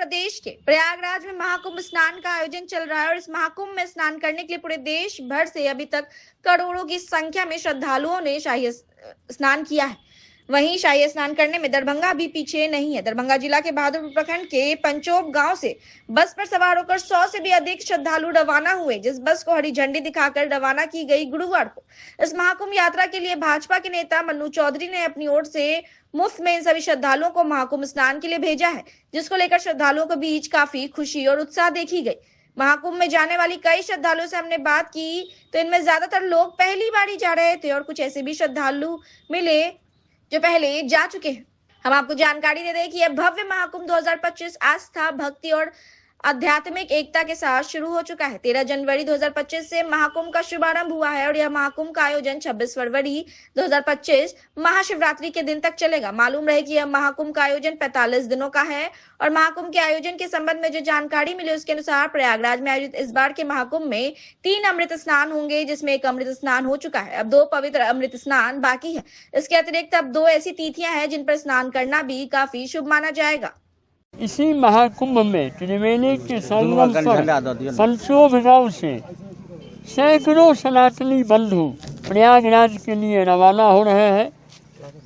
प्रदेश के प्रयागराज में महाकुंभ स्नान का आयोजन चल रहा है और इस महाकुंभ में स्नान करने के लिए पूरे देश भर से अभी तक करोड़ों की संख्या में श्रद्धालुओं ने शाही स्नान किया है। वहीं शाही स्नान करने में दरभंगा भी पीछे नहीं है। दरभंगा जिला के बहादुरपुर प्रखंड के पंचोप गांव से बस पर सवार होकर 100 से भी अधिक श्रद्धालु रवाना हुए, जिस बस को हरी झंडी दिखाकर रवाना की गई गुरुवार को। इस महाकुंभ यात्रा के लिए भाजपा के नेता मन्नू चौधरी ने अपनी ओर से मुफ्त में इन सभी श्रद्धालुओं को महाकुंभ स्नान के लिए भेजा है, जिसको लेकर श्रद्धालुओं के बीच काफी खुशी और उत्साह देखी गई। महाकुंभ में जाने वाली कई श्रद्धालुओं से हमने बात की तो इनमें ज्यादातर लोग पहली बार ही जा रहे थे और कुछ ऐसे भी श्रद्धालु मिले जो पहले जा चुके हैं। हम आपको जानकारी दे दें कि यह भव्य महाकुंभ 2025 आस्था, भक्ति और आध्यात्मिक एकता के साथ शुरू हो चुका है। 13 जनवरी 2025 से महाकुंभ का शुभारंभ हुआ है और यह महाकुंभ का आयोजन 26 फरवरी 2025 महाशिवरात्रि के दिन तक चलेगा। मालूम रहे कि यह महाकुंभ का आयोजन 45 दिनों का है और महाकुंभ के आयोजन के संबंध में जो जानकारी मिली उसके अनुसार प्रयागराज में आयोजित इस बार के महाकुंभ में 3 अमृत स्नान होंगे, जिसमें 1 अमृत स्नान हो चुका है। अब 2 पवित्र अमृत स्नान बाकी है। इसके अतिरिक्त अब 2 ऐसी तिथियां हैं जिन पर स्नान करना भी काफी शुभ माना जाएगा। इसी महाकुंभ में त्रिवेणी के संगम पर पंचोप गांव से सैकड़ों सनातनी बंधु प्रयागराज के लिए रवाना हो रहे हैं।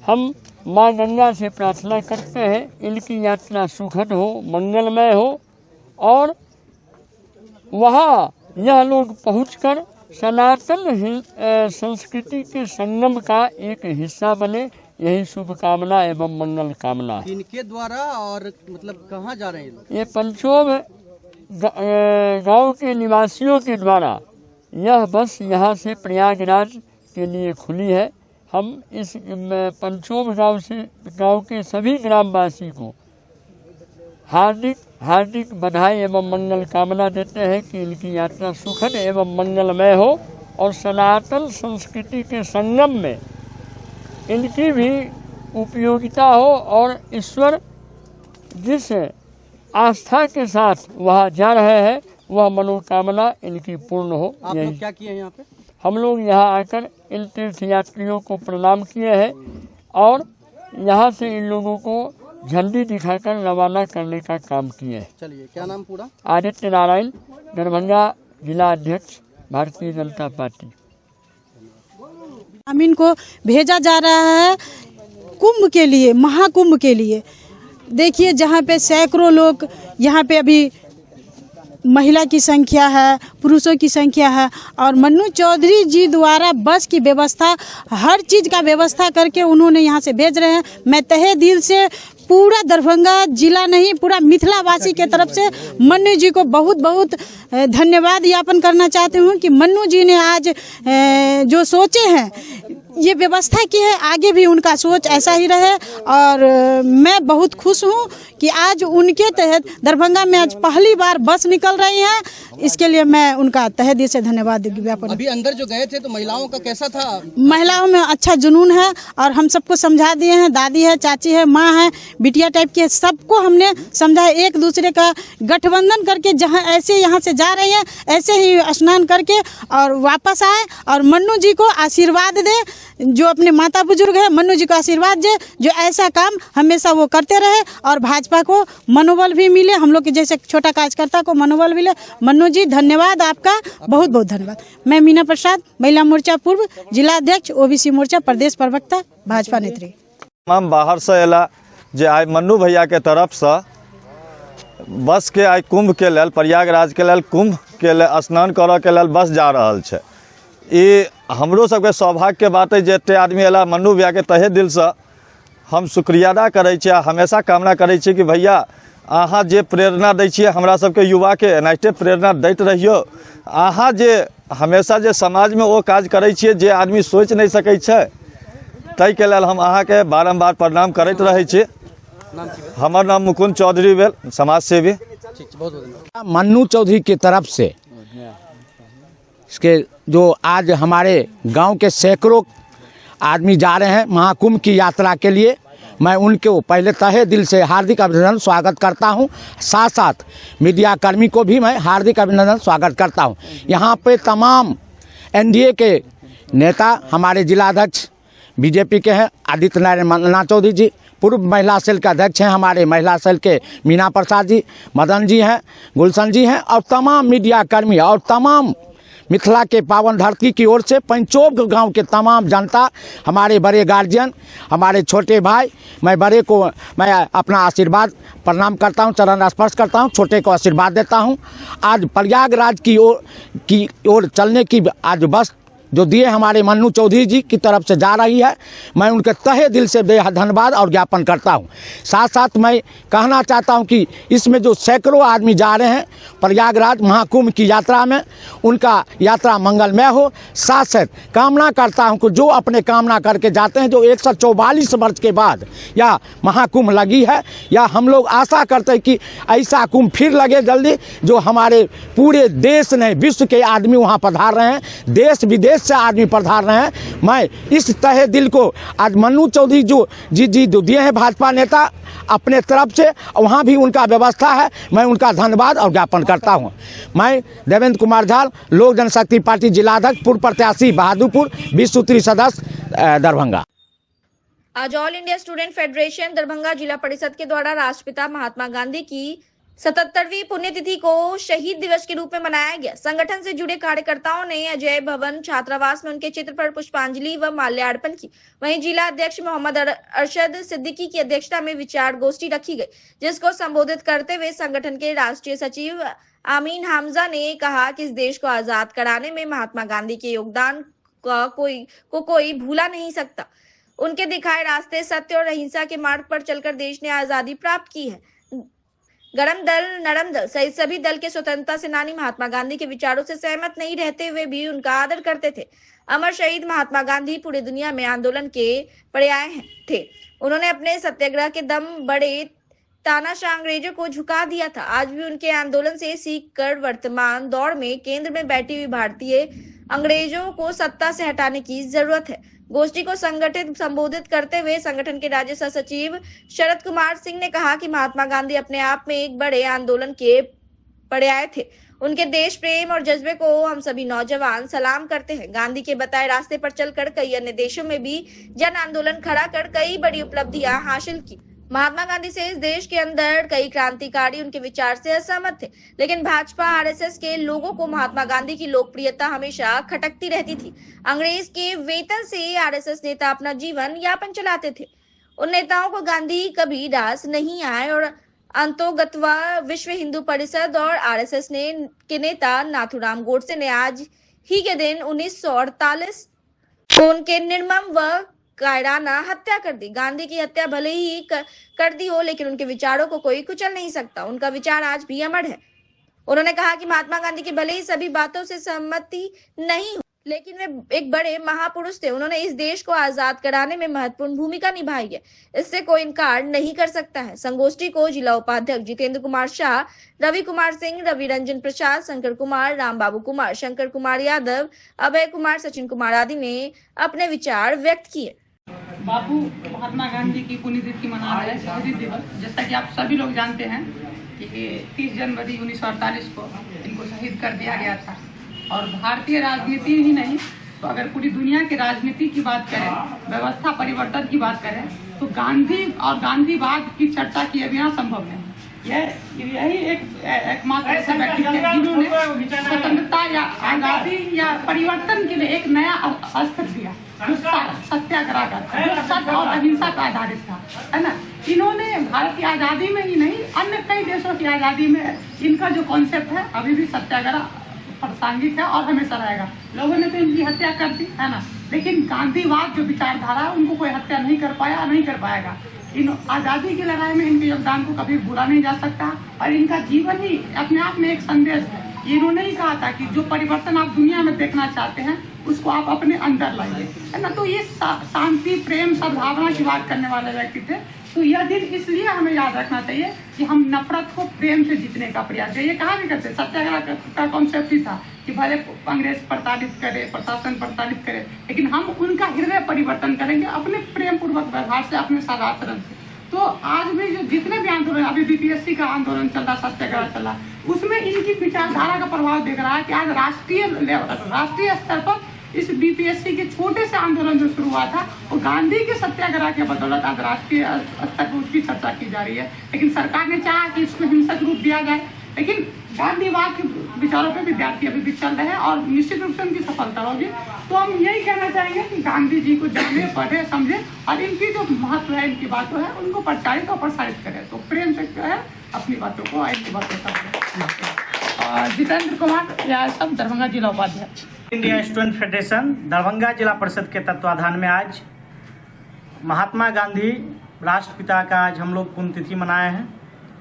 हम मां गंगा से प्रार्थना करते हैं इनकी यात्रा सुखद हो, मंगलमय हो और वहां यह लोग पहुंचकर सनातन संस्कृति के संगम का एक हिस्सा बने, यही शुभकामना एवं मंगल कामना। इनके द्वारा और मतलब कहाँ जा रहे हैं? ये पंचोप गांव के निवासियों के द्वारा यह बस यहाँ से प्रयागराज के लिए खुली है। हम इस पंचोप गांव के सभी ग्रामवासी को हार्दिक बधाई एवं मंगल कामना देते हैं कि इनकी यात्रा सुखद एवं मंगलमय हो और सनातन संस्कृति के संगम में इनकी भी उपयोगिता हो और ईश्वर जिस आस्था के साथ वहाँ जा रहे हैं वह मनोकामना इनकी पूर्ण हो। आप लोग क्या किए हैं यहाँ पे? हम लोग यहाँ आकर इन तीर्थ यात्रियों को प्रणाम किए हैं और यहाँ से इन लोगों को झंडी दिखाकर रवाना करने का काम किए हैं। चलिए, क्या नाम पूरा? आदित्य नारायण, दरभंगा जिला अध्यक्ष, भारतीय जनता पार्टी। ग्रामीण को भेजा जा रहा है कुंभ के लिए, महाकुंभ के लिए। देखिए जहाँ पे सैकड़ों लोग, यहाँ पे अभी महिला की संख्या है, पुरुषों की संख्या है और मन्नू चौधरी जी द्वारा बस की व्यवस्था, हर चीज़ का व्यवस्था करके उन्होंने यहाँ से भेज रहे हैं। मैं तहे दिल से पूरा दरभंगा जिला नहीं, पूरा मिथिला वासी के तरफ से मन्नू जी को बहुत बहुत धन्यवाद ज्ञापन करना चाहती हूँ कि मन्नू जी ने आज जो सोचे हैं, ये व्यवस्था की है, आगे भी उनका सोच ऐसा ही रहे और मैं बहुत खुश हूँ कि आज उनके तहत दरभंगा में आज पहली बार बस निकल रही है। इसके लिए मैं उनका तहे दिल से धन्यवाद ज्ञापन। अभी अंदर जो गए थे तो महिलाओं का कैसा था? महिलाओं में अच्छा जुनून है और हम सबको समझा दिए हैं, दादी है, चाची है, माँ है, बिटिया टाइप की है, सबको हमने समझा। एक दूसरे का गठबंधन करके जहाँ ऐसे यहाँ से जा रही है ऐसे ही स्नान करके और वापस आए और मन्नू जी को आशीर्वाद दे, जो अपने माता बुजुर्ग है मन्नू जी को आशीर्वाद दे, जो ऐसा काम हमेशा वो करते रहे और भाजपा को मनोबल भी मिले, हम लोग के जैसे छोटा कार्यकर्ता को मनोबल मिले। मन्नू जी धन्यवाद, आपका बहुत बहुत धन्यवाद। मैं मीना प्रसाद, महिला मोर्चा पूर्व जिला अध्यक्ष, ओबीसी मोर्चा प्रदेश प्रवक्ता, भाजपा नेत्री। तमाम बाहर से अला जे आइ मन्नू भैया के तरफ से बस के आइ कुंभ के लेल, प्रयागराज के लेल कुंभ के लेल स्नान करऽ के लेल बस जा रहल छै। ये हमरो सबके सौभाग्य के बात है जे एते आदमी अला। मन्नू भैया के तहे दिल से हम शुक्रिया अदा करै छियै, हमेशा कामना करै छियै कि भैया अहाँ जे प्रेरणा दै छियै हमरा सबके युवा के एनाहिते प्रेरणा दैत रहियो। अहाँ जे हमेशा जे समाज में वो काज करै छियै जे आदमी सोच नहीं सकै छै, ताहि के लेल हम अहाँ के बारंबार प्रणाम करैत रहै छी। हमर नाम मुकुंद चौधरी भेल, समाज सेवी। मन्नू चौधरी की तरफ से इसके जो आज हमारे गांव के सैकड़ों आदमी जा रहे हैं महाकुंभ की यात्रा के लिए, मैं उनको पहले तहे दिल से हार्दिक अभिनंदन स्वागत करता हूं। साथ साथ मीडिया कर्मी को भी मैं हार्दिक अभिनंदन स्वागत करता हूं। यहां पे तमाम एनडीए के नेता, हमारे जिलाध्यक्ष बीजेपी के हैं आदित्य नारायण चौधरी जी, पूर्व महिला सेल के अध्यक्ष हैं, हमारे महिला सेल के मीना प्रसाद जी, मदन जी हैं, गुलशन जी हैं और तमाम मीडिया कर्मी और तमाम मिथिला के पावन धरती की ओर से पंचोब गांव के तमाम जनता, हमारे बड़े गार्जियन, हमारे छोटे भाई, मैं बड़े को मैं अपना आशीर्वाद प्रणाम करता हूं, चरण स्पर्श करता हूं, छोटे को आशीर्वाद देता हूं। आज प्रयागराज की ओर चलने की आज बस जो दिए हमारे मन्नू चौधरी जी की तरफ से जा रही है, मैं उनके तहे दिल से बेहद धन्यवाद और ज्ञापन करता हूं। साथ साथ मैं कहना चाहता हूं कि इसमें जो सैकड़ों आदमी जा रहे हैं प्रयागराज महाकुंभ की यात्रा में, उनका यात्रा मंगलमय हो। साथ साथ कामना करता हूं कि जो अपने कामना करके जाते हैं, जो 144 वर्ष के बाद यह महाकुंभ लगी है, या हम लोग आशा करते हैं कि ऐसा कुंभ फिर लगे जल्दी, जो हमारे पूरे देश ने, विश्व के आदमी वहाँ पधार रहे हैं, देश विदेश से आदमी पधार रहे हैं। मैं इस तहे दिल को आज मन्नू चौधरी जो दिए हैं भाजपा नेता अपने तरफ से, वहाँ भी उनका व्यवस्था है, मैं उनका धन्यवाद और ज्ञापन करता हूँ। मैं देवेंद्र कुमार झा, लोक जनशक्ति पार्टी जिलाध्यक्ष, पूर्व प्रत्याशी बहादुरपुर, 20 सूत्री सदस्य दरभंगा। आज all India student federation Darbhanga जिला परिषद के द्वारा राष्ट्रपिता महात्मा गांधी की 77वीं पुण्यतिथि को शहीद दिवस के रूप में मनाया गया। संगठन से जुड़े कार्यकर्ताओं ने अजय भवन छात्रावास में उनके चित्र पर पुष्पांजलि व माल्यार्पण की। वहीं जिला अध्यक्ष मोहम्मद अरशद सिद्दीकी की अध्यक्षता में विचार गोष्ठी रखी गई, जिसको संबोधित करते हुए संगठन के राष्ट्रीय सचिव आमीन हामजा ने कहा कि इस देश को आजाद कराने में महात्मा गांधी के योगदान का कोई भूला नहीं सकता। उनके दिखाए रास्ते, सत्य और अहिंसा के मार्ग पर चलकर देश ने आजादी प्राप्त की है। गरम दल, नरम दल सहित सभी दल के स्वतंत्रता सेनानी महात्मा गांधी के विचारों से सहमत नहीं रहते हुए भी उनका आदर करते थे। अमर शहीद महात्मा गांधी पूरी दुनिया में आंदोलन के पर्याय थे। उन्होंने अपने सत्याग्रह के दम बड़े तानाशाह अंग्रेजों को झुका दिया था। आज भी उनके आंदोलन से सीख कर वर्तमान दौर में केंद्र में बैठी हुई भारतीय अंग्रेजों को सत्ता से हटाने की जरूरत है। गोष्ठी को संबोधित करते हुए संगठन के राज्य सह सचिव शरद कुमार सिंह ने कहा कि महात्मा गांधी अपने आप में एक बड़े आंदोलन के पर्याय थे। उनके देश प्रेम और जज्बे को हम सभी नौजवान सलाम करते हैं। गांधी के बताए रास्ते पर चलकर कई अन्य देशों में भी जन आंदोलन खड़ा कर कई बड़ी उपलब्धियां हासिल की। महात्मा गांधी से इस देश के अंदर कई क्रांतिकारी उनके विचार से असहमत थे, लेकिन भाजपा आरएसएस के लोगों को महात्मा गांधी की लोकप्रियता हमेशा खटकती रहती थी। अंग्रेज के वेतन से आरएसएस नेता अपना जीवन यापन चलाते थे। उन नेताओं को गांधी कभी रास नहीं आए और अंतोगत्वा विश्व हिंदू परिषद और आरएसएस के नेता नाथूराम गोडसे ने आज ही के दिन 1948 को उनके निर्मम व कायराना हत्या कर दी। गांधी की हत्या भले ही कर दी हो, लेकिन उनके विचारों को कोई कुचल नहीं सकता। उनका विचार आज भी अमर है। उन्होंने कहा कि महात्मा गांधी की भले ही सभी बातों से सहमति नहीं हो, लेकिन वे एक बड़े महापुरुष थे। उन्होंने इस देश को आजाद कराने में महत्वपूर्ण भूमिका निभाई है, इससे कोई इनकार नहीं कर सकता है। संगोष्ठी को जिला उपाध्यक्ष जितेंद्र कुमार शाह, रवि कुमार सिंह, रवि रंजन प्रसाद, शंकर कुमार, राम बाबू कुमार, शंकर कुमार यादव, अभय कुमार, सचिन कुमार आदि ने अपने विचार व्यक्त किए। बापू महात्मा गांधी की पुण्यतिथि मना रहे हैं, शहीद दिवस। जैसा कि आप सभी लोग जानते हैं कि 30 जनवरी 1948 को इनको शहीद कर दिया गया था। और भारतीय राजनीति ही नहीं, तो अगर पूरी दुनिया की राजनीति की बात करें, व्यवस्था परिवर्तन की बात करें, तो गांधी और गांधीवाद की चर्चा किए बिना संभव है। यही एकमात्र ऐसे व्यक्ति थे जिन्होंने स्वतंत्रता या आजादी या परिवर्तन के लिए एक नया अस्त्र दिया, जो सत्याग्रह का था, जो सत्य और अहिंसा पर आधारित था, है ना। इन्होंने भारत की आजादी में ही नहीं, अन्य कई देशों की आजादी में इनका जो कॉन्सेप्ट है अभी भी सत्याग्रह प्रासंगिक है और हमेशा रहेगा। लोगों ने तो इनकी हत्या कर दी, है ना, लेकिन गांधीवाद जो विचारधारा है उनको कोई हत्या नहीं कर पाया, नहीं कर पाएगा। इन आज़ादी की लड़ाई में इनके योगदान को कभी भूला नहीं जा सकता और इनका जीवन ही अपने आप में एक संदेश है। इन्होंने ही कहा था कि जो परिवर्तन आप दुनिया में देखना चाहते हैं उसको आप अपने अंदर लाइए, है ना। तो ये शांति, प्रेम, सद्भावना की बात करने वाले व्यक्ति थे। तो यह दिन इसलिए हमें याद रखना चाहिए कि हम नफरत को प्रेम से जीतने का प्रयास करें। ये कहा भी करते, सत्याग्रह का कॉन्सेप्ट ही था कि भले अंग्रेज प्रताड़ित करे, प्रशासन प्रताड़ित करे, लेकिन हम उनका हृदय परिवर्तन करेंगे अपने प्रेम पूर्वक व्यवहार से, अपने सदाचरण से। तो आज भी जो जितने भी आंदोलन, अभी बीपीएससी का आंदोलन चल रहा, सत्याग्रह चल रहा, उसमें इनकी विचारधारा का प्रभाव दिख रहा है कि आज राष्ट्रीय स्तर पर इस बीपीएससी के छोटे से आंदोलन जो शुरू हुआ था वो गांधी के सत्याग्रह के बदौलत अंतर्राष्ट्रीय स्तर पर उसकी चर्चा की जा रही है। लेकिन सरकार ने चाहा कि इसको हिंसक रूप दिया जाए, लेकिन गांधीवाद के विचारों पे विद्यार्थी अभी भी चल रहे हैं और निश्चित रूप से उनकी सफलता होगी। तो हम यही कहना चाहेंगे कि गांधी जी को जाने, पढ़े, समझे और इनकी जो महत्व है, इनकी बातों है, उनको प्रचारित और प्रसारित करें। तो प्रेम से जो है अपनी बातों को, इनकी बातों का। जितेंद्र कुमार, या सब दरभंगा जिला उपाध्यक्ष। इंडिया स्टूडेंट फेडरेशन दरभंगा जिला परिषद के तत्वाधान में आज महात्मा गांधी राष्ट्रपिता का आज हम लोग पुण्यतिथि मनाए हैं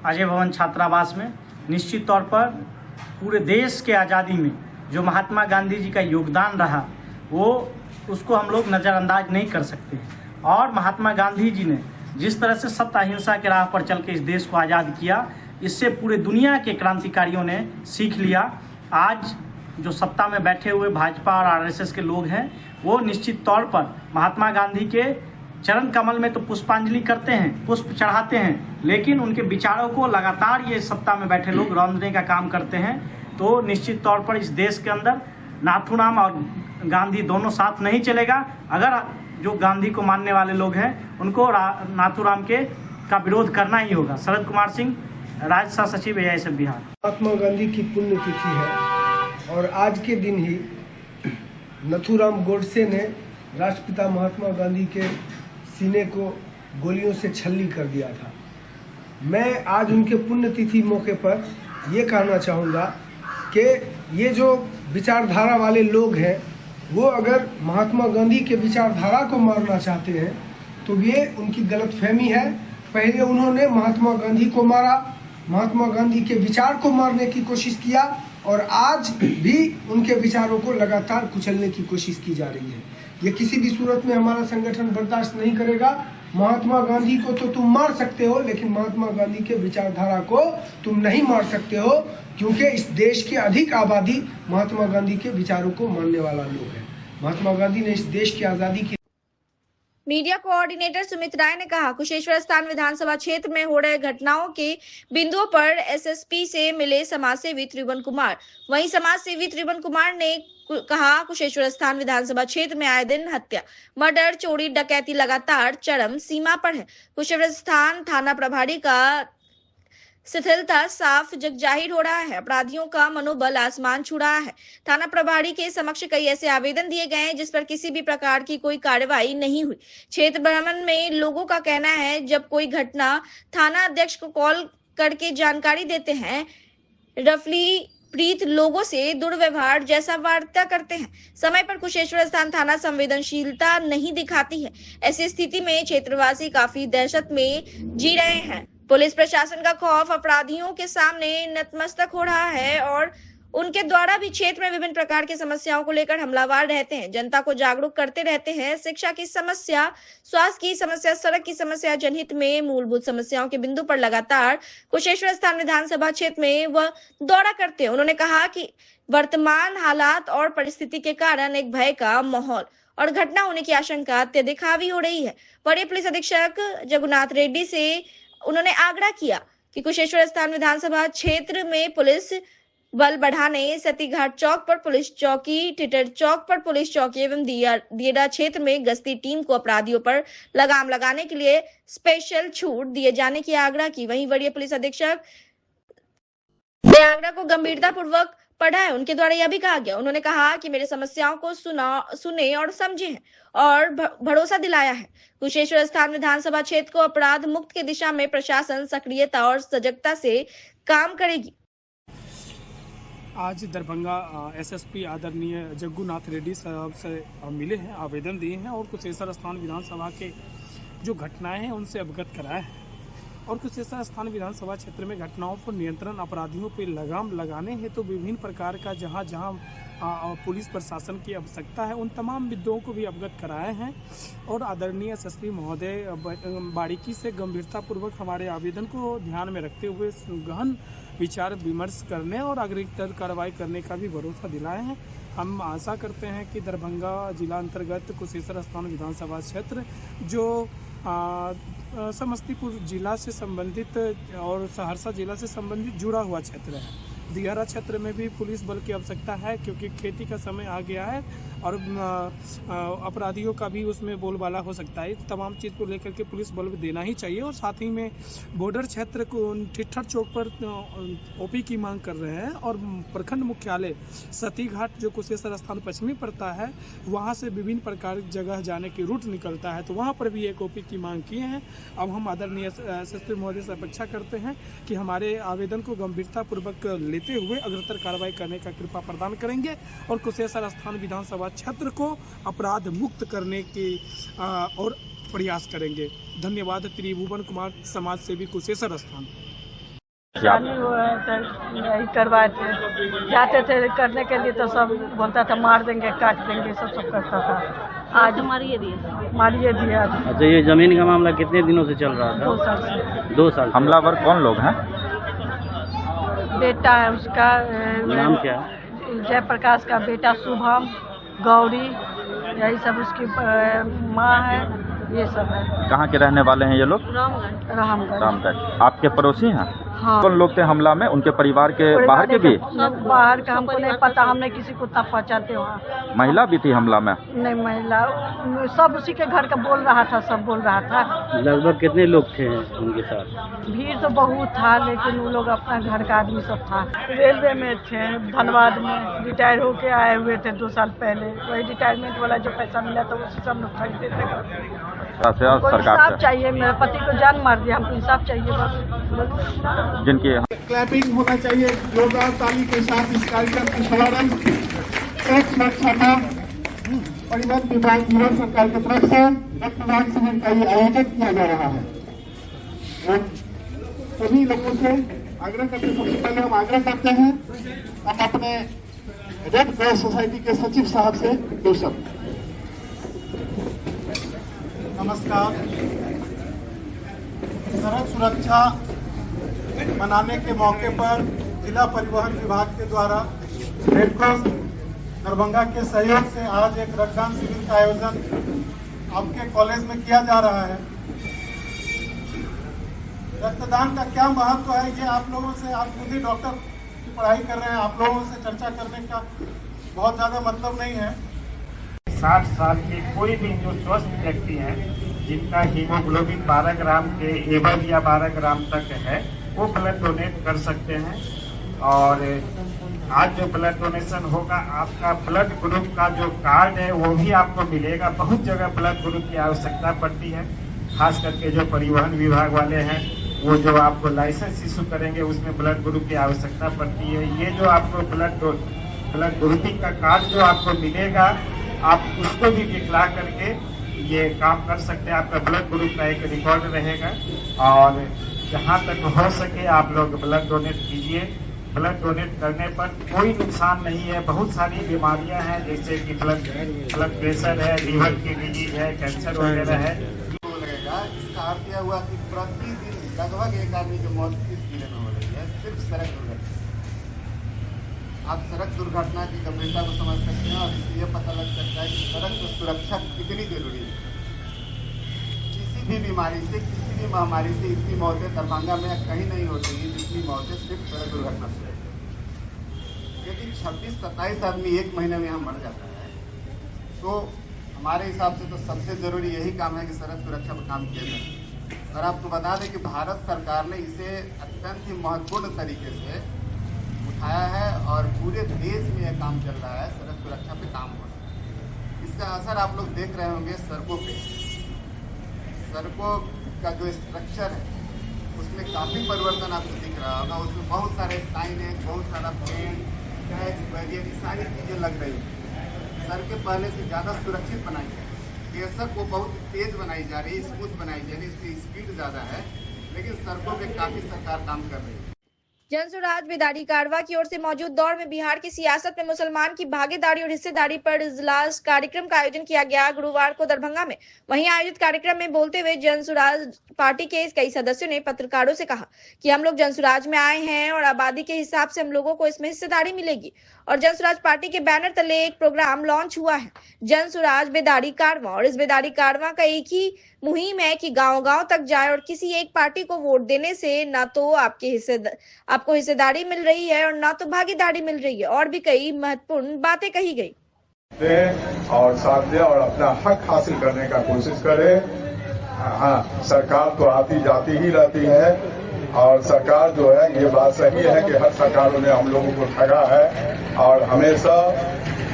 अजय भवन छात्रावास में। निश्चित तौर पर पूरे देश के आज़ादी में जो महात्मा गांधी जी का योगदान रहा वो उसको हम लोग नज़रअंदाज नहीं कर सकते। और महात्मा गांधी जी ने जिस तरह से सत्य अहिंसा के राह पर चल के इस देश को आज़ाद किया, इससे पूरे दुनिया के क्रांतिकारियों ने सीख लिया। आज जो सत्ता में बैठे हुए भाजपा और आरएसएस के लोग हैं वो निश्चित तौर पर महात्मा गांधी के चरण कमल में तो पुष्पांजलि करते हैं, पुष्प चढ़ाते हैं, लेकिन उनके विचारों को लगातार ये सत्ता में बैठे लोग रौंदने का काम करते हैं। तो निश्चित तौर पर इस देश के अंदर नाथूराम और गांधी दोनों साथ नहीं चलेगा। अगर जो गांधी को मानने वाले लोग हैं उनको नाथूराम का विरोध करना ही होगा। शरद कुमार सिंह, राज्य सह सचिव एआईएसएफ बिहार। महात्मा गांधी की पुण्यतिथि है और आज के दिन ही नाथूराम गोडसे ने राष्ट्रपिता महात्मा गांधी के सीने को गोलियों से छल्ली कर दिया था। मैं आज उनके पुण्यतिथि मौके पर ये कहना चाहूँगा कि ये जो विचारधारा वाले लोग हैं वो अगर महात्मा गांधी के विचारधारा को मारना चाहते हैं तो ये उनकी गलतफहमी है। पहले उन्होंने महात्मा गांधी को मारा, महात्मा गांधी के विचार को मारने की कोशिश किया और आज भी उनके विचारों को लगातार कुचलने की कोशिश की जा रही है। ये किसी भी सूरत में हमारा संगठन बर्दाश्त नहीं करेगा। महात्मा गांधी को तो तुम मार सकते हो लेकिन महात्मा गांधी के विचारधारा को तुम नहीं मार सकते हो, क्योंकि इस देश की अधिक आबादी महात्मा गांधी के विचारों को मानने वाला लोग है। महात्मा गांधी ने इस देश की आजादी की। मीडिया कोऑर्डिनेटर सुमित राय ने कहा, कुशेश्वर स्थान विधानसभा क्षेत्र में हो रहे घटनाओं के बिंदुओं पर एसएसपी से मिले समाजसेवी त्रिभुवन कुमार। वहीं समाजसेवी त्रिभुवन कुमार ने कहा, कुशेश्वर स्थान विधानसभा क्षेत्र में आए दिन हत्या, मर्डर, चोरी, डकैती लगातार चरम सीमा पर है। कुशेश्वर स्थान थाना प्रभारी का शिथिलता साफ जग जाहिर हो रहा है। अपराधियों का मनोबल आसमान छू रहा है। थाना प्रभारी के समक्ष कई ऐसे आवेदन दिए गए हैं जिस पर किसी भी प्रकार की कोई कार्रवाई नहीं हुई। क्षेत्र भ्रमण में लोगों का कहना है, जब कोई घटना थाना अध्यक्ष को कॉल करके जानकारी देते हैं, रफली प्रीत लोगों से दुर्व्यवहार जैसा वार्ता करते हैं। समय पर कुशेश्वर स्थान थाना संवेदनशीलता नहीं दिखाती है। ऐसी स्थिति में क्षेत्रवासी काफी दहशत में जी रहे हैं। पुलिस प्रशासन का खौफ अपराधियों के सामने नतमस्तक हो रहा है और उनके द्वारा भी क्षेत्र में विभिन्न प्रकार की समस्याओं को लेकर हमलावर रहते हैं। जनता को जागरूक करते रहते हैं। शिक्षा की समस्या, स्वास्थ्य की समस्या, सड़क की समस्या, जनहित में मूलभूत समस्याओं के बिंदु पर लगातार कुशेश्वर स्थान विधानसभा क्षेत्र में वह दौरा करते हैं। उन्होंने कहा कि वर्तमान हालात और परिस्थिति के कारण एक भय का माहौल और घटना होने की आशंका अत्यधिक हावी हो रही है। वरीय पुलिस अधीक्षक जगन्नाथ रेड्डी से उन्होंने आग्रह किया कि कुशेश्वर स्थान विधानसभा क्षेत्र में पुलिस बल बढ़ाने, सतीघाट चौक पर पुलिस चौकी, टिटर चौक पर पुलिस चौकी एवं दियरा क्षेत्र में गश्ती टीम को अपराधियों पर लगाम लगाने के लिए स्पेशल छूट दिए जाने की आग्रह की। वहीं वरीय पुलिस अधीक्षक ने आग्रह को गंभीरता पूर्वक पढ़ा है। उनके द्वारा यह भी कहा गया, उन्होंने कहा कि मेरे समस्याओं को सुने और समझे हैं और भरोसा दिलाया है। कुशेश्वर स्थान विधानसभा क्षेत्र को अपराध मुक्त की दिशा में प्रशासन सक्रियता और सजगता से काम करेगी। आज दरभंगा एसएसपी आदरणीय जग्गूनाथ रेड्डी साहब से मिले हैं, आवेदन दिए हैं और कुशेश्वर स्थान विधानसभा के जो घटनाएं हैं उनसे अवगत कराए हैं और कुशेश्वर स्थान विधानसभा क्षेत्र में घटनाओं पर नियंत्रण, अपराधियों पर लगाम लगाने हेतु विभिन्न प्रकार का जहां जहां पुलिस प्रशासन की आवश्यकता है उन तमाम मुद्दों को भी अवगत कराए हैं और आदरणीय एसएसपी महोदय बारीकी से गंभीरतापूर्वक हमारे आवेदन को ध्यान में रखते हुए गहन विचार विमर्श करने और अग्रितर कार्रवाई करने का भी भरोसा दिलाए हैं। हम आशा करते हैं कि दरभंगा जिला अंतर्गत कुशेश्वर स्थान विधानसभा क्षेत्र जो समस्तीपुर जिला से संबंधित और सहरसा जिला से संबंधित जुड़ा हुआ क्षेत्र है, दियारा क्षेत्र में भी पुलिस बल की आवश्यकता है, क्योंकि खेती का समय आ गया है और अपराधियों का भी उसमें बोलबाला हो सकता है। तमाम चीज़ को लेकर के पुलिस बल देना ही चाहिए। और साथ ही में बॉर्डर क्षेत्र को ठिट्ठर चौक पर ओपी की मांग कर रहे हैं और प्रखंड मुख्यालय सती घाट जो कुशेश्वर स्थान पश्चिमी पड़ता है, वहाँ से विभिन्न प्रकार की जगह जाने की रूट निकलता है, तो वहाँ पर भी एक ओपी की मांग किए हैं। अब हम आदरणीय एसएसपी महोदय से अपेक्षा करते हैं कि हमारे आवेदन को गंभीरतापूर्वक लेते हुए अग्रतर कार्रवाई करने का कृपा प्रदान करेंगे और कुशेश्वर स्थान विधानसभा क्षेत्र को अपराध मुक्त करने के और प्रयास करेंगे। धन्यवाद। त्रिभुवन कुमार, समाज सेवी, कुशेश्वर स्थान। शादी हुआ है तो यही करवाए थे, जाते थे करने के लिए तो सब बोलता था मार देंगे, काट देंगे, सब करता था। आज मारिए दिया। अच्छा, ये जमीन का मामला कितने दिनों से चल रहा था? 2 साल से। 2 साल। हमलावर कौन लोग हैं? बेटा है उसका, नाम क्या है? जयप्रकाश का बेटा शुभम, गौरी, यही सब उसकी माँ है, ये सब है। कहाँ के रहने वाले हैं ये लोग? रामगढ़। आपके पड़ोसी हैं? हाँ। कौन लोग थे हमला में? उनके परिवार के बाहर के भी? बाहर का हमको नहीं पता, हमने किसी को तब पहचानते वहाँ। महिला भी थी हमला में? नहीं, महिला सब उसी के घर का बोल रहा था, सब बोल रहा था। लगभग कितने लोग थे उनके साथ? भीड़ तो बहुत था, लेकिन वो लोग अपना घर का आदमी सब था। रेलवे में थे, धनबाद में रिटायर होके आए हुए थे 2 साल पहले। वही रिटायरमेंट वाला जो पैसा मिला था उसी सब लोग खरीदे थे। इंसाफ चाहिए, मेरे पति को जान मार दिया, हमको इंसाफ चाहिए बस। जिनकी क्लैपिंग होना चाहिए, जोरदार ताली के साथ इस कार्यक्रम का शुभारंभ सड़क सुरक्षा का परिवहन विभाग भारत सरकार की तरफ से रक्तदान शिविर का ये आयोजन किया जा रहा है। और सभी लोगों से आग्रह करते, सबसे पहले हम आग्रह करते हैं हम अपने रेड क्रॉस सोसाइटी के सचिव साहब से 2 शब्द। नमस्कार। सड़क सुरक्षा मनाने के मौके पर जिला परिवहन विभाग के द्वारा रेड क्रॉस दरभंगा के सहयोग से आज एक रक्तदान शिविर का आयोजन आपके कॉलेज में किया जा रहा है। रक्तदान का क्या महत्व है, ये आप लोगों से, आप खुद ही डॉक्टर की पढ़ाई कर रहे हैं, आप लोगों से चर्चा करने का बहुत ज़्यादा मतलब नहीं है। 60 साल के कोई भी जो स्वस्थ व्यक्ति है, जिनका हीमोग्लोबिन 12 ग्राम के एवज या 12 ग्राम तक है, वो ब्लड डोनेट कर सकते हैं। और आज जो ब्लड डोनेशन होगा, आपका ब्लड ग्रुप का जो कार्ड है वो भी आपको मिलेगा। बहुत जगह ब्लड ग्रुप की आवश्यकता पड़ती है, खास करके जो परिवहन विभाग वाले हैं, वो जो आपको लाइसेंस इशू करेंगे उसमें ब्लड ग्रुप की आवश्यकता पड़ती है। ये जो आपको ब्लड ग्रुपिंग का कार्ड जो आपको मिलेगा, आप उसको भी दिखला करके ये काम कर सकते हैं। आपका ब्लड ग्रुप का एक रिकॉर्ड रहेगा और जहाँ तक हो सके आप लोग ब्लड डोनेट कीजिए। ब्लड डोनेट करने पर कोई नुकसान नहीं है। बहुत सारी बीमारियां हैं, जैसे कि ब्लड प्रेशर है, लीवर की डिजीज है, कैंसर वगैरह है। इसका अर्थ यह हुआ कि प्रतिदिन लगभग 1 आदमी की मौत इस जिले में हो रही है, सिर्फ सड़क दुर्घटना। आप सड़क दुर्घटना की गंभीरता को समझ सकते हैं और इससे यह पता लग सकता है कि सड़क की सुरक्षा कितनी जरूरी है। किसी भी बीमारी से, किसी भी महामारी से इतनी मौतें दरभंगा में कहीं नहीं होती है जितनी मौतें सिर्फ सड़क दुर्घटना से। यदि 26-27 आदमी 1 महीने में यहाँ मर जाता है, तो हमारे हिसाब से तो सबसे ज़रूरी यही काम है कि सड़क सुरक्षा पर काम किया जाए। और आपको बता दें कि भारत सरकार ने इसे अत्यंत ही महत्वपूर्ण तरीके से उठाया है और पूरे देश में यह काम चल रहा है, सड़क सुरक्षा पे काम हो रहा है। इसका असर आप लोग देख रहे होंगे सड़कों पे। सड़कों का जो स्ट्रक्चर है उसमें काफ़ी परिवर्तन आपको दिख रहा होगा। उसमें बहुत सारे साइनेज, बहुत सारा पेड़, गैस बैरियर, ये सारी चीज़ें लग रही हैं। सड़कें पहले से ज़्यादा सुरक्षित बनाई जा रही है। बेशक वो बहुत तेज़ बनाई जा रही है, स्मूथ बनाई जा रही है, इसकी स्पीड ज़्यादा है, लेकिन सड़कों पे काफ़ी सरकार काम कर रही है। जनसुराज बेदारी कारवा की ओर से मौजूद दौर में बिहार की सियासत में मुसलमान की भागीदारी और हिस्सेदारी पर इजलास कार्यक्रम का आयोजन किया गया गुरुवार को दरभंगा में। वहीं आयोजित कार्यक्रम में बोलते हुए जनसुराज पार्टी के कई सदस्यों ने पत्रकारों से कहा कि हम लोग जनसुराज में आए हैं और आबादी के हिसाब से हम लोगों को इसमें हिस्सेदारी मिलेगी। और जनसुराज पार्टी के बैनर तले एक प्रोग्राम लॉन्च हुआ है, जनसुराज बेदारी कारवा, और इस बेदारी कारवा का एक ही मुहिम है कि गांव-गांव तक जाए और किसी एक पार्टी को वोट देने से ना तो आपको हिस्सेदारी मिल रही है और ना तो भागीदारी मिल रही है, और भी कई महत्वपूर्ण बातें कही गई। और साथ दे और अपना हक हासिल करने का कोशिश करे। हाँ, सरकार तो आती जाती ही रहती है और सरकार जो है, ये बात सही है कि हर सरकारों ने हम लोगों को ठगा है और हमेशा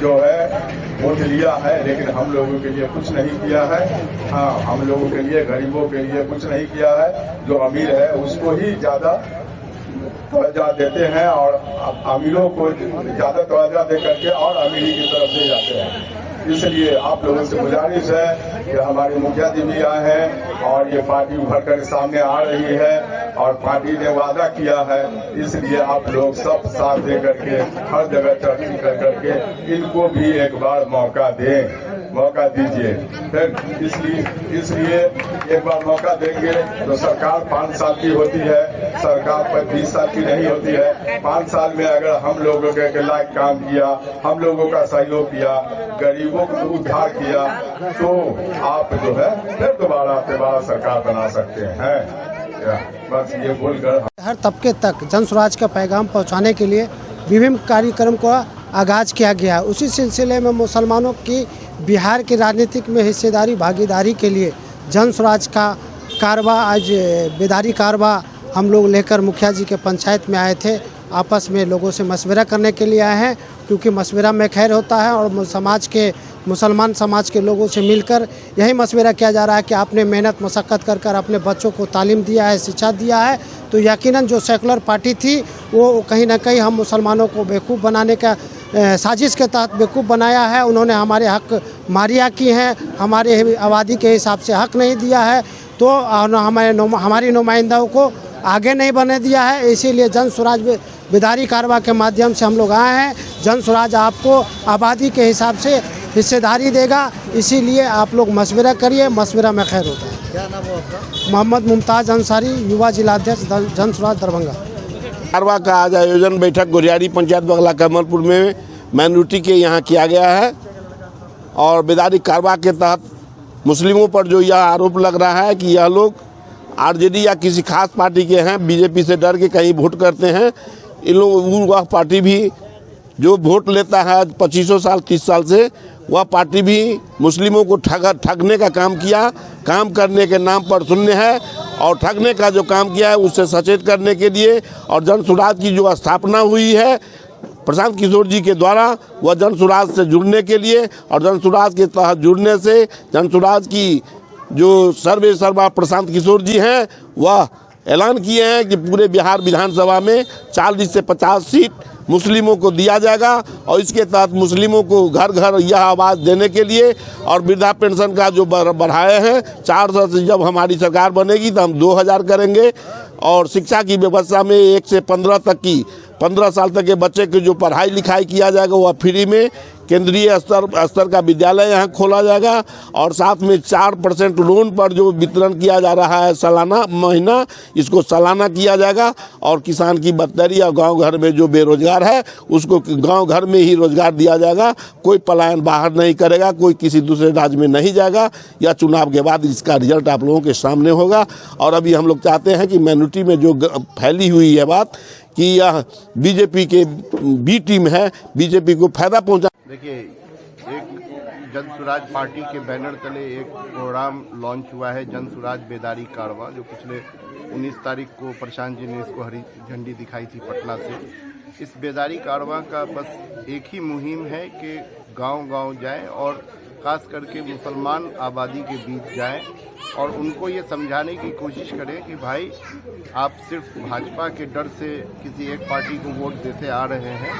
जो है वोट लिया है, लेकिन हम लोगों के लिए कुछ नहीं किया है। हाँ, हम लोगों के लिए, गरीबों के लिए कुछ नहीं किया है। जो अमीर है उसको ही ज्यादा तवज्जो देते हैं और अमीरों को ज्यादा तवज्जो दे करके और अमीरी की तरफ ले जाते हैं। इसलिए आप लोगों से गुजारिश है कि हमारे मुखिया जी भी आए हैं और ये पार्टी उभर कर सामने आ रही है और पार्टी ने वादा किया है, इसलिए आप लोग सब साथ दे करके हर जगह चर्चा कर करके इनको भी एक बार मौका दीजिए। फिर इसलिए एक बार मौका देंगे तो सरकार 5 साल की होती है, सरकार 20 साल की नहीं होती है। 5 साल में अगर हम लोगों के लायक काम किया, हम लोगों का सहयोग किया, गरीबों को उद्धार किया, तो आप जो है फिर दोबारा सरकार बना सकते हैं। बस ये बोलकर हर तबके तक जन स्वराज का पैगाम पहुंचाने के लिए विभिन्न कार्यक्रम का आगाज किया गया। उसी सिलसिले में मुसलमानों की बिहार की राजनीतिक में हिस्सेदारी भागीदारी के लिए जन स्वराज का कारवा, आज बेदारी कारवा हम लोग लेकर मुखिया जी के पंचायत में आए थे। आपस में लोगों से मशवरा करने के लिए आए हैं, क्योंकि मशवरा में खैर होता है और मुसलमान समाज के लोगों से मिलकर यही मशवरा किया जा रहा है कि आपने मेहनत मशक्क़त कर अपने बच्चों को तालीम दिया है, शिक्षा दिया है, तो यकीनन जो सेकुलर पार्टी थी वो कहीं ना कहीं हम मुसलमानों को बेवकूफ़ बनाने का साजिश के तहत बेवकूफ़ बनाया है। उन्होंने हमारे हक मारिया की हैं, हमारे आबादी के हिसाब से हक नहीं दिया है, तो हमारी नुमाइंदों को आगे नहीं बढ़ने दिया है। इसीलिए जन स्वराज बेदारी कारवा के माध्यम से हम लोग आए हैं। जन स्वराज आपको आबादी के हिसाब से हिस्सेदारी देगा, इसीलिए आप लोग मशवरा करिए, मशवरा में खैर होता है। क्या नाम है आपका? मोहम्मद मुमताज़ अंसारी, युवा जिलाध्यक्ष जन स्वराज दरभंगा। कारवा का आज आयोजन बैठक गोरियारी पंचायत बगला कमलपुर में माइनॉरिटी के यहाँ किया गया है और बेदारी कारवा के तहत मुस्लिमों पर जो यह आरोप लग रहा है कि यह लोग आरजेडी या किसी खास पार्टी के हैं, बीजेपी से डर के कहीं वोट करते हैं। इन लोग वह पार्टी भी जो वोट लेता है 25 साल 30 साल से, वह पार्टी भी मुस्लिमों को ठगने का काम किया। काम करने के नाम पर शून्य है और ठगने का जो काम किया है उससे सचेत करने के लिए और जन स्वराज की जो स्थापना हुई है प्रशांत किशोर जी के द्वारा, वह जन स्वराज से जुड़ने के लिए और जन स्वराज के तहत जुड़ने से जन स्वराज की जो सर्वे सर्वा प्रशांत किशोर जी हैं, वह ऐलान किए हैं कि पूरे बिहार विधानसभा में 40 से 50 सीट मुस्लिमों को दिया जाएगा और इसके तहत मुस्लिमों को घर घर यह आवाज़ देने के लिए और वृद्धा पेंशन का जो बढ़ाए हैं 400 से जब हमारी सरकार बनेगी तो हम 2000 करेंगे और शिक्षा की व्यवस्था में 1 से 15 तक की 15 साल तक के बच्चे की जो पढ़ाई लिखाई किया जाएगा वह फ्री में केंद्रीय स्तर का विद्यालय यहाँ खोला जाएगा और साथ में 4% लोन पर जो वितरण किया जा रहा है सालाना महीना, इसको सालाना किया जाएगा और किसान की बदतरी या गांव घर में जो बेरोजगार है उसको गांव घर में ही रोजगार दिया जाएगा। कोई पलायन बाहर नहीं करेगा, कोई किसी दूसरे राज्य में नहीं जाएगा। या चुनाव के बाद इसका रिजल्ट आप लोगों के सामने होगा। और अभी हम लोग चाहते हैं कि माइनॉरिटी में जो फैली हुई है बात कि यह बीजेपी के बी टीम है, बीजेपी को फायदा पहुँचा। देखिए, एक जन स्वराज पार्टी के बैनर तले एक प्रोग्राम लॉन्च हुआ है, जन स्वराज बेदारी कारवा, जो पिछले 19 तारीख को प्रशांत जी ने इसको हरी झंडी दिखाई थी पटना से। इस बेदारी कारवा का बस एक ही मुहिम है कि गांव-गांव जाएं और खास करके मुसलमान आबादी के बीच जाएं और उनको ये समझाने की कोशिश करें कि भाई आप सिर्फ भाजपा के डर से किसी एक पार्टी को वोट देते आ रहे हैं।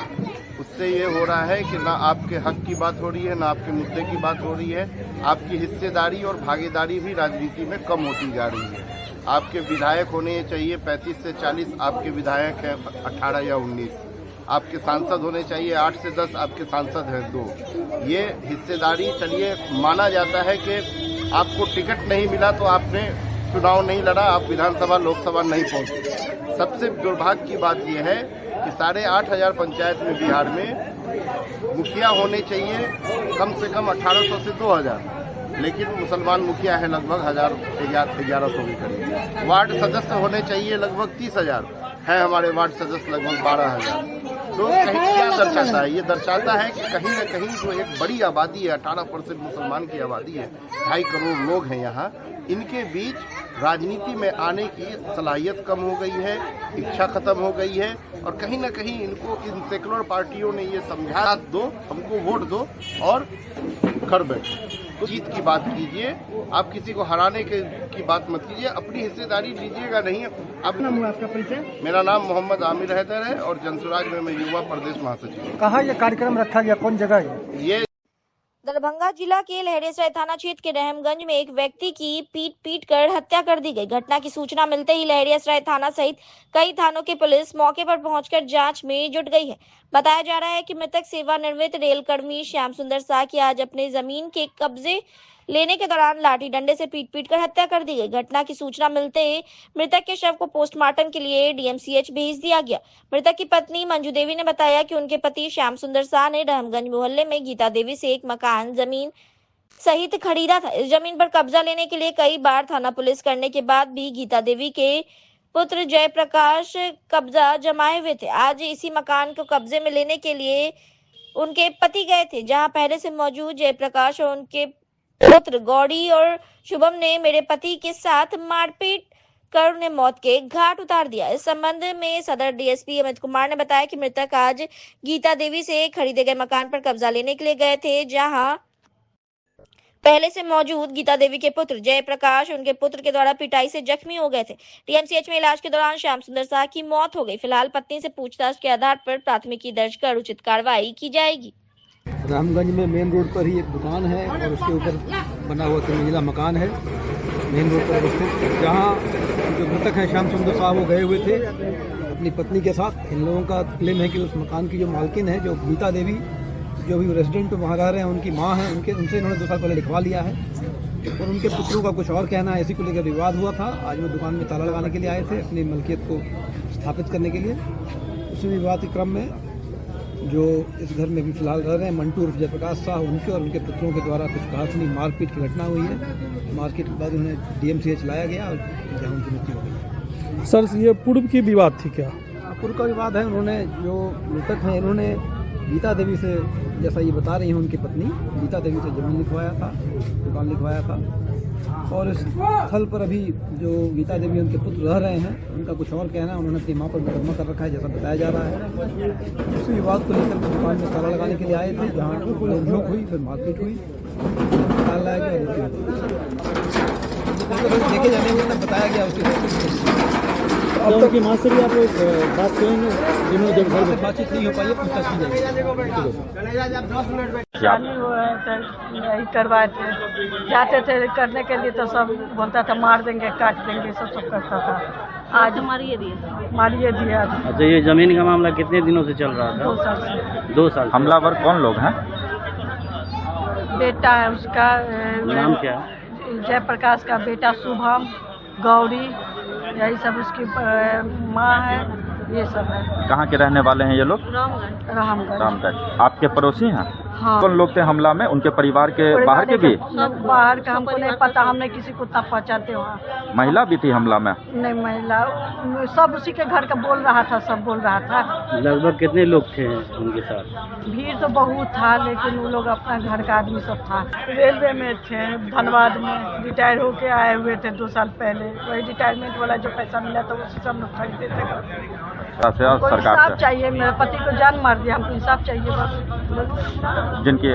उससे ये हो रहा है कि ना आपके हक की बात हो रही है, ना आपके मुद्दे की बात हो रही है। आपकी हिस्सेदारी और भागीदारी भी राजनीति में कम होती जा रही है। आपके विधायक होने चाहिए 35 से 40, आपके विधायक हैं 18 या 19। आपके सांसद होने चाहिए 8 से 10, आपके सांसद हैं 2। ये हिस्सेदारी, चलिए माना जाता है कि आपको टिकट नहीं मिला तो आपने चुनाव नहीं लड़ा, आप विधानसभा लोकसभा नहीं पहुंचे। सबसे दुर्भाग्य की बात यह है कि 8,500 पंचायत में बिहार में मुखिया होने चाहिए कम से कम 1800 से 2000 लेकिन मुसलमान मुखिया है लगभग 1100 के करीब। वार्ड सदस्य होने चाहिए लगभग 30,000 है, हमारे वार्ड सदस्य लगभग 12,000। तो कहीं क्या दर्शाता है? ये दर्शाता है कि कहीं न कहीं जो एक बड़ी आबादी है, 18% मुसलमान की आबादी है, 2.5 करोड़ लोग हैं यहाँ, इनके बीच राजनीति में आने की सलाहियत कम हो गई है, इच्छा खत्म हो गई है, और कहीं न कहीं इनको इन सेकुलर पार्टियों ने ये समझा दो, हमको वोट दो और घर बैठो। तो जीत की बात कीजिए, आप किसी को हराने की बात मत कीजिए, अपनी हिस्सेदारी लीजिएगा नहीं। अब आपका परिचय? मेरा नाम मोहम्मद आमिर हैदर है और जनसुराज में मैं युवा प्रदेश महासचिव हूँ। कहाँ ये कार्यक्रम रखा गया, कौन जगह है ये? दरभंगा जिला के लहरियासराय थाना क्षेत्र के रहमगंज में एक व्यक्ति की पीट कर हत्या कर दी गई। घटना की सूचना मिलते ही लहरियासराय थाना सहित कई थानों की पुलिस मौके पर पहुंचकर जांच में जुट गई है। बताया जा रहा है कि मृतक सेवानिवृत्त रेलकर्मी श्याम सुंदर शाह की आज अपने जमीन के कब्जे लेने के दौरान लाठी डंडे से पीट कर हत्या कर दी गई। घटना की सूचना मिलते ही मृतक के शव को पोस्टमार्टम के लिए डीएमसीएच भेज दिया गया। मृतक की पत्नी मंजू देवी ने बताया कि उनके पति श्याम सुंदर शाह ने रहमगंज मोहल्ले में गीता देवी से एक मकान जमीन सहित खरीदा था। इस जमीन पर कब्जा लेने के लिए कई बार थाना पुलिस करने के बाद भी गीता देवी के पुत्र जयप्रकाश कब्जा जमाए हुए थे। आज इसी मकान को कब्जे में लेने के लिए उनके पति गए थे, जहां पहले से मौजूद जयप्रकाश और उनके पुत्र गौड़ी और शुभम ने मेरे पति के साथ मारपीट कर उन्हें मौत के घाट उतार दिया। इस संबंध में सदर डीएसपी अमित कुमार ने बताया कि मृतक आज गीता देवी से खरीदे गए मकान पर कब्जा लेने के लिए गए थे, जहां पहले से मौजूद गीता देवी के पुत्र जयप्रकाश उनके पुत्र के द्वारा पिटाई से जख्मी हो गए थे। डीएमसीएच में इलाज के दौरान श्याम सुंदर शाह की मौत हो गई। फिलहाल पत्नी से पूछताछ के आधार पर प्राथमिकी दर्ज कर उचित कार्रवाई की जाएगी। रामगंज में मेन रोड पर ही एक दुकान है और उसके ऊपर बना हुआ 3 मंजिला मकान है मेन रोड पर स्थित, जहाँ जो मृतक है श्याम सुंदर साहब वो गए हुए थे अपनी पत्नी के साथ। इन लोगों का क्लेम है कि उस मकान की जो मालकिन है, जो गीता देवी, जो भी रेजिडेंट वहाँ रह रहे हैं, उनकी माँ है, उनसे इन्होंने 2 साल पहले लिखवा लिया है और उनके पुत्रों का कुछ और कहना है। इसी को लेकर विवाद हुआ था। आज वो दुकान में ताला लगाने के लिए आए थे, अपनी मलकियत को स्थापित करने के लिए। उसी विवाद के क्रम में जो इस घर में भी फिलहाल रह रहे हैं मंटू उर्फ जयप्रकाश शाह, उनके और उनके पुत्रों के द्वारा कुछ कहासुनी मारपीट की घटना हुई है। मारपीट के बाद उन्हें डीएमसीएच लाया गया और जहाँ उनकी मृत्यु हो गई। सर, ये पूर्व की विवाद थी क्या? पूर्व का विवाद है। उन्होंने, जो मृतक हैं, इन्होंने गीता देवी से, जैसा ये बता रही हैं उनकी पत्नी, गीता देवी से जमीन लिखवाया था, दुकान लिखवाया था, और इस स्थल पर अभी जो गीता देवी उनके पुत्र रह रहे हैं, उनका कुछ और कहना है। उन्होंने अपनी माँ पर मुकदमा कर रखा है, जैसा बताया जा रहा है। उसी विवाद को लेकर दुकान में ताला लगाने के लिए आए थे, जहाँ नोक हुई, फिर मारपीट हुई, ताला लाया गया, देखे जाने में तब बताया गया उसके। अब तक की माँ से भी आप बात करेंगे, जिन्होंने जब घर से बातचीत नहीं हो पाई है, पूछताछ की जाएगी। यही करवाए थे, जाते थे करने के लिए तो सब बोलता था मार देंगे, काट देंगे, सब करता था। आज मारिए दिया। अच्छा, ये जमीन का मामला कितने दिनों से चल रहा था? 2 साल से। 2 साल। हमलावर कौन लोग हैं? बेटा है उसका, नाम क्या? जयप्रकाश का बेटा शुभम, गौरी, यही सब उसकी माँ है, ये सब है। कहाँ के रहने वाले हैं ये लोग? रामगंज। आपके पड़ोसी हैं? हाँ। कौन लोग थे हमला में? उनके परिवार के बाहर के भी? बाहर का हमको नहीं पता, हमने किसी को तब पहचानते वहाँ। महिला भी थी हमला में? नहीं, महिला सब उसी के घर का बोल रहा था, सब बोल रहा था। लगभग कितने लोग थे उनके साथ? भीड़ तो बहुत था, लेकिन वो लोग अपना घर का आदमी सब था। रेलवे में थे, धनबाद में रिटायर होके आए हुए थे 2 साल पहले। वही रिटायरमेंट वाला जो पैसा मिला था उसी सब लोग खरीदे थे। सरकार इंसाफ चाहिए, मेरे पति को जान मार दिया, हमको इंसाफ चाहिए बस। जिनकी